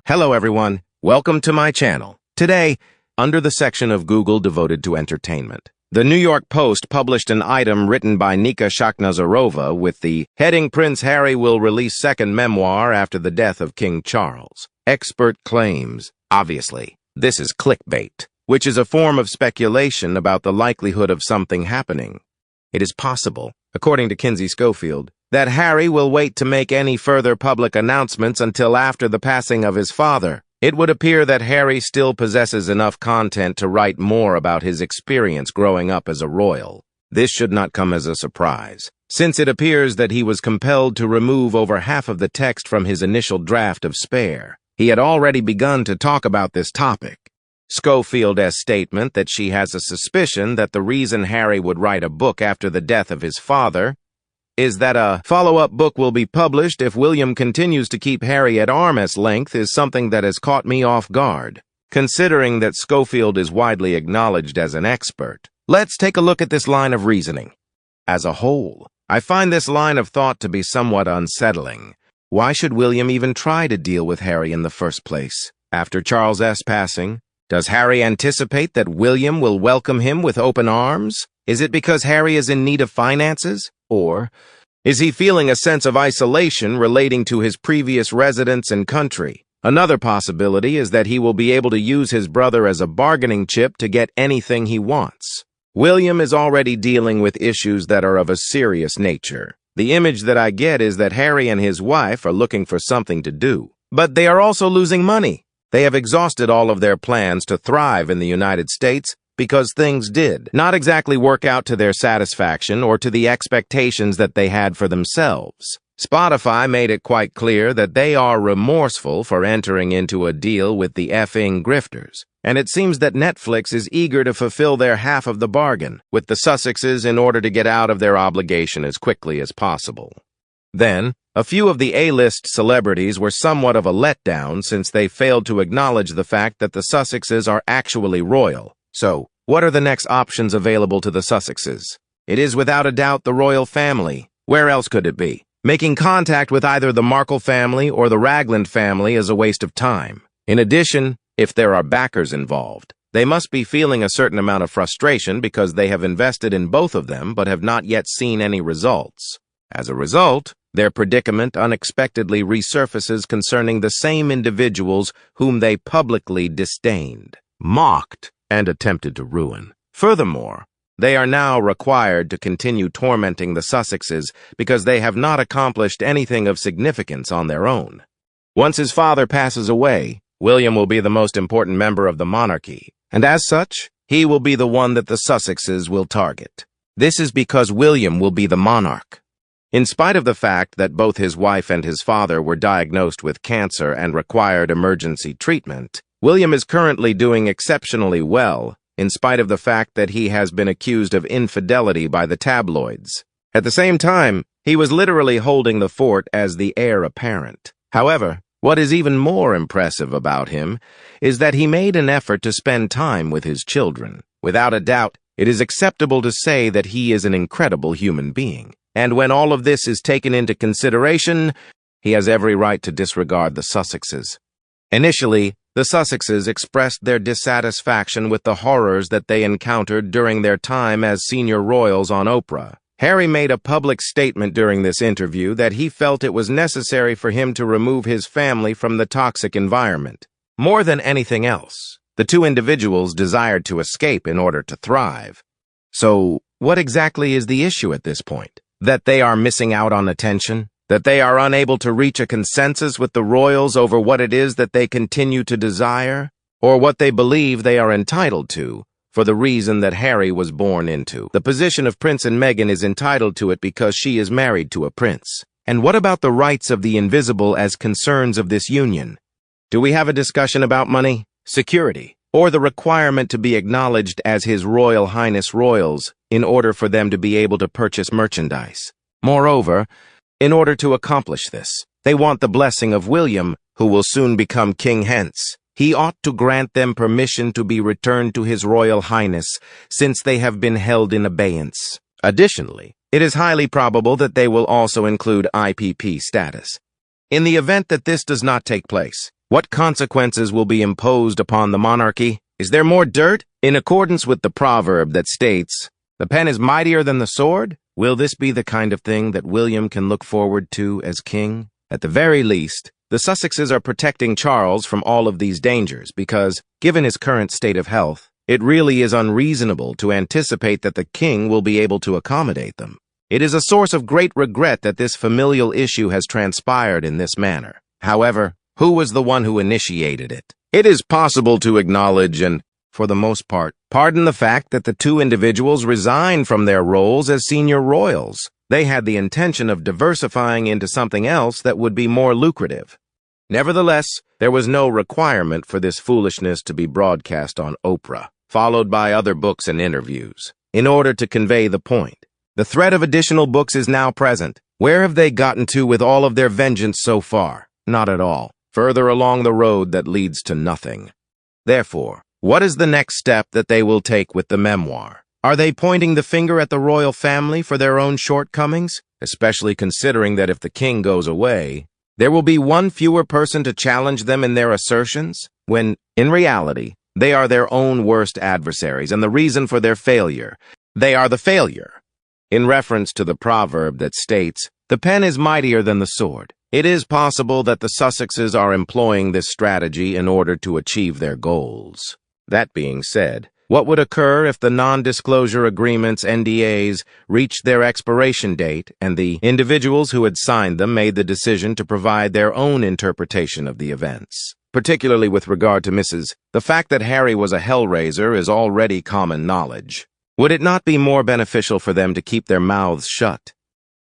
Hello everyone, welcome to my channel. Today, under the section of Google devoted to entertainment, the New York Post published an item written by Nika Shakhnazarova with the heading Prince Harry will release second memoir after the death of King Charles. Expert claims, obviously, this is clickbait, which is a form of speculation about the likelihood of something happening. It is possible, according to Kinsey Schofield, that Harry will wait to make any further public announcements until after the passing of his father. It would appear that Harry still possesses enough content to write more about his experience growing up as a royal. This should not come as a surprise, since it appears that he was compelled to remove over half of the text from his initial draft of Spare. He had already begun to talk about this topic. Schofield's statement that she has a suspicion that the reason Harry would write a book after the death of his father is that a follow-up book will be published if William continues to keep Harry at arm's length is something that has caught me off guard. Considering that Schofield is widely acknowledged as an expert, let's take a look at this line of reasoning. As a whole, I find this line of thought to be somewhat unsettling. Why should William even try to deal with Harry in the first place? After Charles's passing, does Harry anticipate that William will welcome him with open arms? Is it because Harry is in need of finances? Or is he feeling a sense of isolation relating to his previous residence and country? Another possibility is that he will be able to use his brother as a bargaining chip to get anything he wants. William is already dealing with issues that are of a serious nature. The image that I get is that Harry and his wife are looking for something to do, but they are also losing money. They have exhausted all of their plans to thrive in the United States because things did not exactly work out to their satisfaction or to the expectations that they had for themselves. Spotify made it quite clear that they are remorseful for entering into a deal with the effing grifters, and it seems that Netflix is eager to fulfill their half of the bargain with the Sussexes in order to get out of their obligation as quickly as possible. Then, a few of the A-list celebrities were somewhat of a letdown since they failed to acknowledge the fact that the Sussexes are actually royal. So, what are the next options available to the Sussexes? It is without a doubt the royal family. Where else could it be? Making contact with either the Markle family or the Ragland family is a waste of time. In addition, if there are backers involved, they must be feeling a certain amount of frustration because they have invested in both of them but have not yet seen any results. As a result, their predicament unexpectedly resurfaces concerning the same individuals whom they publicly disdained, mocked, and attempted to ruin. Furthermore, they are now required to continue tormenting the Sussexes because they have not accomplished anything of significance on their own. Once his father passes away, William will be the most important member of the monarchy, and as such, he will be the one that the Sussexes will target. This is because William will be the monarch. In spite of the fact that both his wife and his father were diagnosed with cancer and required emergency treatment, William is currently doing exceptionally well, in spite of the fact that he has been accused of infidelity by the tabloids. At the same time, he was literally holding the fort as the heir apparent. However, what is even more impressive about him is that he made an effort to spend time with his children. Without a doubt, it is acceptable to say that he is an incredible human being. And when all of this is taken into consideration, he has every right to disregard the Sussexes. Initially, the Sussexes expressed their dissatisfaction with the horrors that they encountered during their time as senior royals on Oprah. Harry made a public statement during this interview that he felt it was necessary for him to remove his family from the toxic environment. More than anything else, the two individuals desired to escape in order to thrive. So, what exactly is the issue at this point? That they are missing out on attention? That they are unable to reach a consensus with the royals over what it is that they continue to desire, or what they believe they are entitled to, for the reason that Harry was born into? The position of Prince and Meghan is entitled to it because she is married to a prince. And what about the rights of the invisible as concerns of this union? Do we have a discussion about money, security, or the requirement to be acknowledged as His Royal Highness royals in order for them to be able to purchase merchandise? Moreover, in order to accomplish this, they want the blessing of William, who will soon become king. Hence, he ought to grant them permission to be returned to His Royal Highness, since they have been held in abeyance. Additionally, it is highly probable that they will also include IPP status. In the event that this does not take place, What consequences will be imposed upon the monarchy? Is there more dirt? In accordance with the proverb that states, "The pen is mightier than the sword," will this be the kind of thing that William can look forward to as king? At the very least, the Sussexes are protecting Charles from all of these dangers because, given his current state of health, it really is unreasonable to anticipate that the king will be able to accommodate them. It is a source of great regret that this familial issue has transpired in this manner. However, who was the one who initiated it? It is possible to acknowledge and, for the most part, pardon the fact that the two individuals resigned from their roles as senior royals. They had the intention of diversifying into something else that would be more lucrative. Nevertheless, there was no requirement for this foolishness to be broadcast on Oprah, followed by other books and interviews, in order to convey the point. The threat of additional books is now present. Where have they gotten to with all of their vengeance so far? Not at all. Further along the road that leads to nothing. Therefore, what is the next step that they will take with the memoir? Are they pointing the finger at the royal family for their own shortcomings? Especially considering that if the king goes away, there will be one fewer person to challenge them in their assertions, when, in reality, they are their own worst adversaries and the reason for their failure. They are the failure. In reference to the proverb that states, "The pen is mightier than the sword," it is possible that the Sussexes are employing this strategy in order to achieve their goals. That being said, what would occur if the non-disclosure agreements, NDAs, reached their expiration date and the individuals who had signed them made the decision to provide their own interpretation of the events? Particularly with regard to the fact that Harry was a hellraiser is already common knowledge. Would it not be more beneficial for them to keep their mouths shut?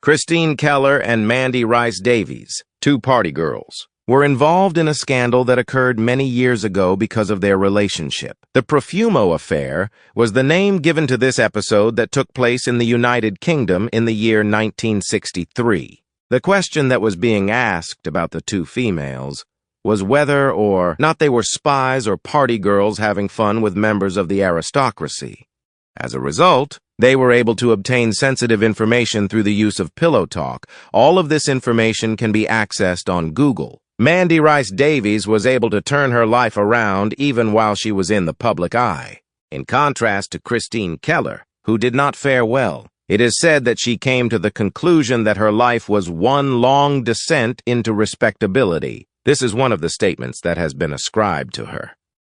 Christine Keller and Mandy Rice Davies, two party girls, were involved in a scandal that occurred many years ago because of their relationship. The Profumo affair was the name given to this episode that took place in the United Kingdom in the year 1963. The question that was being asked about the two females was whether or not they were spies or party girls having fun with members of the aristocracy. As a result, they were able to obtain sensitive information through the use of pillow talk. All of this information can be accessed on Google. Mandy Rice Davies was able to turn her life around even while she was in the public eye. In contrast to Christine Keller, who did not fare well, it is said that she came to the conclusion that her life was one long descent into respectability. This is one of the statements that has been ascribed to her.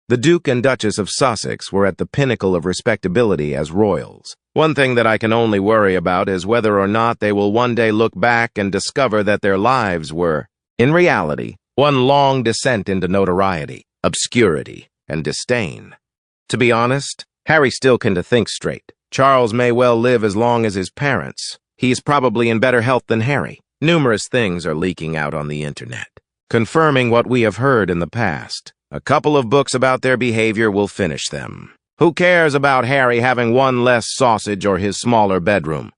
The Duke and Duchess of Sussex were at the pinnacle of respectability as royals. One thing that I can only worry about is whether or not they will one day look back and discover that their lives were, in reality, one long descent into notoriety, obscurity, and disdain. To be honest, Harry still can think straight. Charles may well live as long as his parents. He is probably in better health than Harry. Numerous things are leaking out on the internet, confirming what we have heard in the past. A couple of books about their behavior will finish them. Who cares about Harry having one less sausage or his smaller bedroom?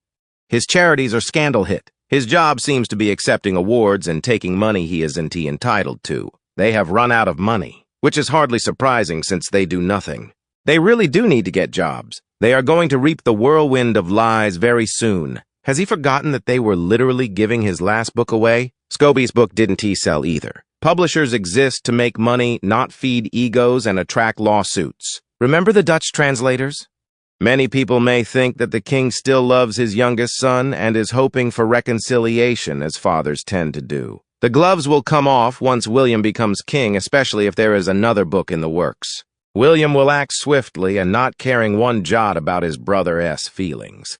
His charities are scandal hit. His job seems to be accepting awards and taking money he isn't entitled to. They have run out of money, which is hardly surprising since they do nothing. They really do need to get jobs. They are going to reap the whirlwind of lies very soon. Has he forgotten that they were literally giving his last book away? Scobie's book didn't sell either. Publishers exist to make money, not feed egos and attract lawsuits. Remember the Dutch translators? Many people may think that the king still loves his youngest son and is hoping for reconciliation, as fathers tend to do. The gloves will come off once William becomes king, especially if there is another book in the works. William will act swiftly and not caring one jot about his brother's feelings.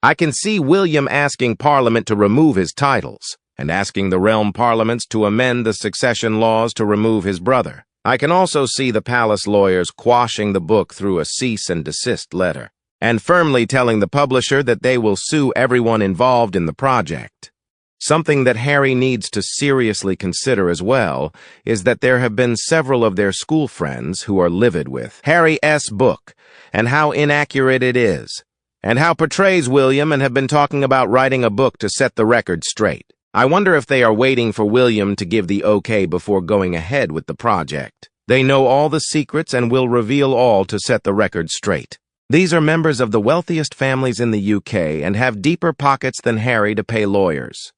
I can see William asking Parliament to remove his titles, and asking the realm parliaments to amend the succession laws to remove his brother. I can also see the palace lawyers quashing the book through a cease and desist letter, and firmly telling the publisher that they will sue everyone involved in the project. Something that Harry needs to seriously consider as well is that there have been several of their school friends who are livid with Harry's book and how inaccurate it is, and how portrays William, and have been talking about writing a book to set the record straight. I wonder if they are waiting for William to give the okay before going ahead with the project. They know all the secrets and will reveal all to set the record straight. These are members of the wealthiest families in the UK and have deeper pockets than Harry to pay lawyers.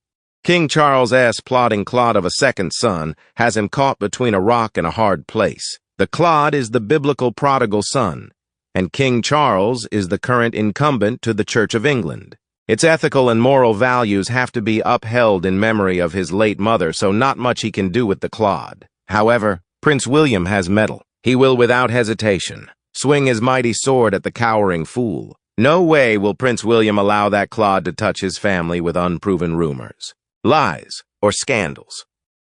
King Charles' plotting clod of a second son has him caught between a rock and a hard place. The clod is the biblical prodigal son, and King Charles is the current incumbent to the Church of England. Its ethical and moral values have to be upheld in memory of his late mother, so not much he can do with the clod. However, Prince William has mettle. He will, without hesitation, swing his mighty sword at the cowering fool. No way will Prince William allow that clod to touch his family with unproven rumors, lies, or scandals.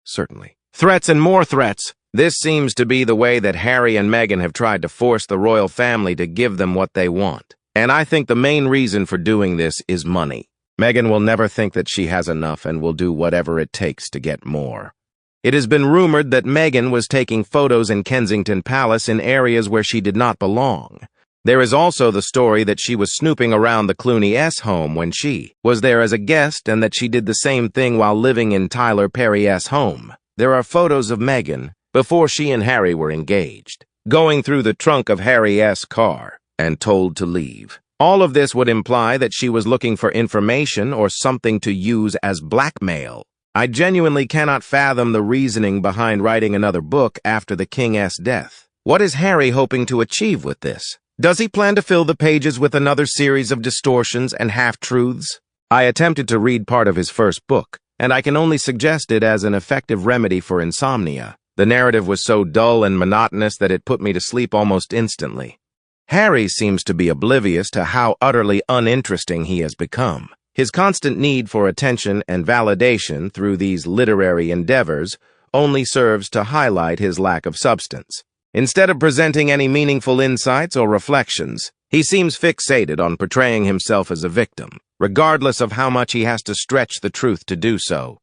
Certainly. Threats and more threats. This seems to be the way that Harry and Meghan have tried to force the royal family to give them what they want. And I think the main reason for doing this is money. Meghan will never think that she has enough and will do whatever it takes to get more. It has been rumored that Meghan was taking photos in Kensington Palace in areas where she did not belong. There is also the story that she was snooping around the Clooney's home when she was there as a guest, and that she did the same thing while living in Tyler Perry's home. There are photos of Meghan, before she and Harry were engaged, going through the trunk of Harry's car and told to leave. All of this would imply that she was looking for information or something to use as blackmail. I genuinely cannot fathom the reasoning behind writing another book after the king's death. What is Harry hoping to achieve with this? Does he plan to fill the pages with another series of distortions and half-truths? I attempted to read part of his first book, and I can only suggest it as an effective remedy for insomnia. The narrative was so dull and monotonous that it put me to sleep almost instantly. Harry seems to be oblivious to how utterly uninteresting he has become. His constant need for attention and validation through these literary endeavors only serves to highlight his lack of substance. Instead of presenting any meaningful insights or reflections, he seems fixated on portraying himself as a victim, regardless of how much he has to stretch the truth to do so.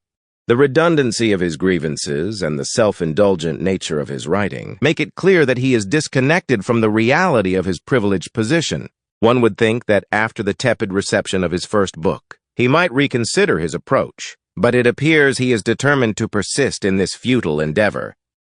The redundancy of his grievances and the self-indulgent nature of his writing make it clear that he is disconnected from the reality of his privileged position. One would think that after the tepid reception of his first book, he might reconsider his approach, but it appears he is determined to persist in this futile endeavor.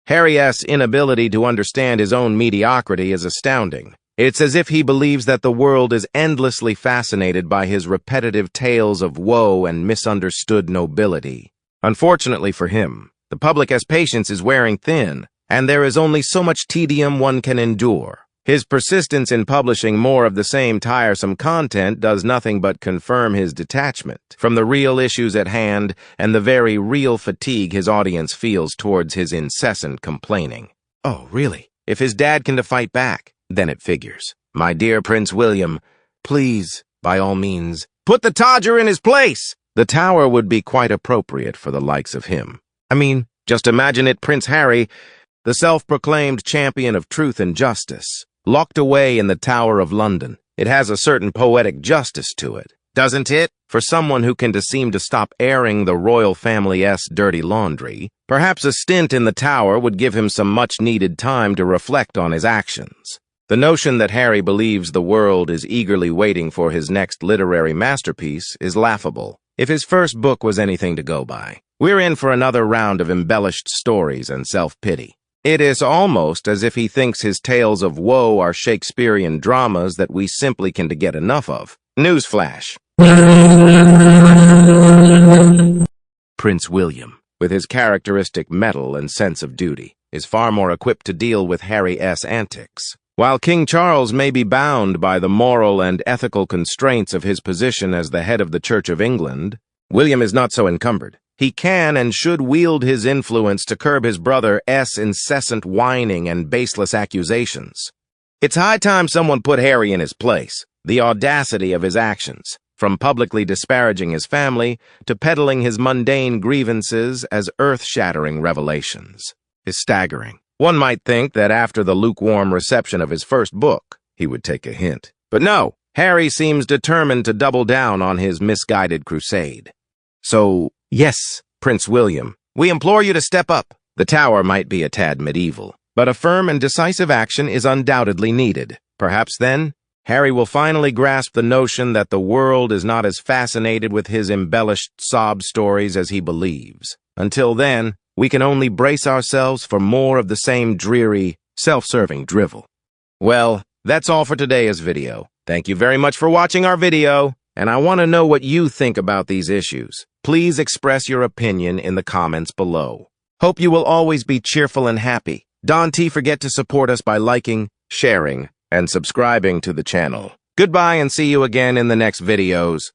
Harry's inability to understand his own mediocrity is astounding. It's as if he believes that the world is endlessly fascinated by his repetitive tales of woe and misunderstood nobility. Unfortunately for him, the public's patience is wearing thin, and there is only so much tedium one can endure. His persistence in publishing more of the same tiresome content does nothing but confirm his detachment from the real issues at hand and the very real fatigue his audience feels towards his incessant complaining. Oh, really? If his dad can fight back, then it figures. My dear Prince William, please, by all means, put the Todger in his place! The tower would be quite appropriate for the likes of him. I mean, just imagine it, Prince Harry, the self-proclaimed champion of truth and justice, locked away in the Tower of London. It has a certain poetic justice to it, doesn't it? For someone who can seem to stop airing the royal family's dirty laundry, perhaps a stint in the Tower would give him some much-needed time to reflect on his actions. The notion that Harry believes the world is eagerly waiting for his next literary masterpiece is laughable. If his first book was anything to go by, we're in for another round of embellished stories and self-pity. It is almost as if he thinks his tales of woe are Shakespearean dramas that we simply can't get enough of. Newsflash. Prince William, with his characteristic mettle and sense of duty, is far more equipped to deal with Harry's antics. While King Charles may be bound by the moral and ethical constraints of his position as the head of the Church of England, William is not so encumbered. He can and should wield his influence to curb his brother's incessant whining and baseless accusations. It's high time someone put Harry in his place. The audacity of his actions, from publicly disparaging his family to peddling his mundane grievances as earth-shattering revelations, is staggering. One might think that after the lukewarm reception of his first book, he would take a hint. But no, Harry seems determined to double down on his misguided crusade. So, yes, Prince William, we implore you to step up. The Tower might be a tad medieval, but a firm and decisive action is undoubtedly needed. Perhaps then, Harry will finally grasp the notion that the world is not as fascinated with his embellished sob stories as he believes. Until then, we can only brace ourselves for more of the same dreary, self-serving drivel. Well, that's all for today's video. Thank you very much for watching our video, and I want to know what you think about these issues. Please express your opinion in the comments below. Hope you will always be cheerful and happy. Don't forget to support us by liking, sharing, and subscribing to the channel. Goodbye and see you again in the next videos.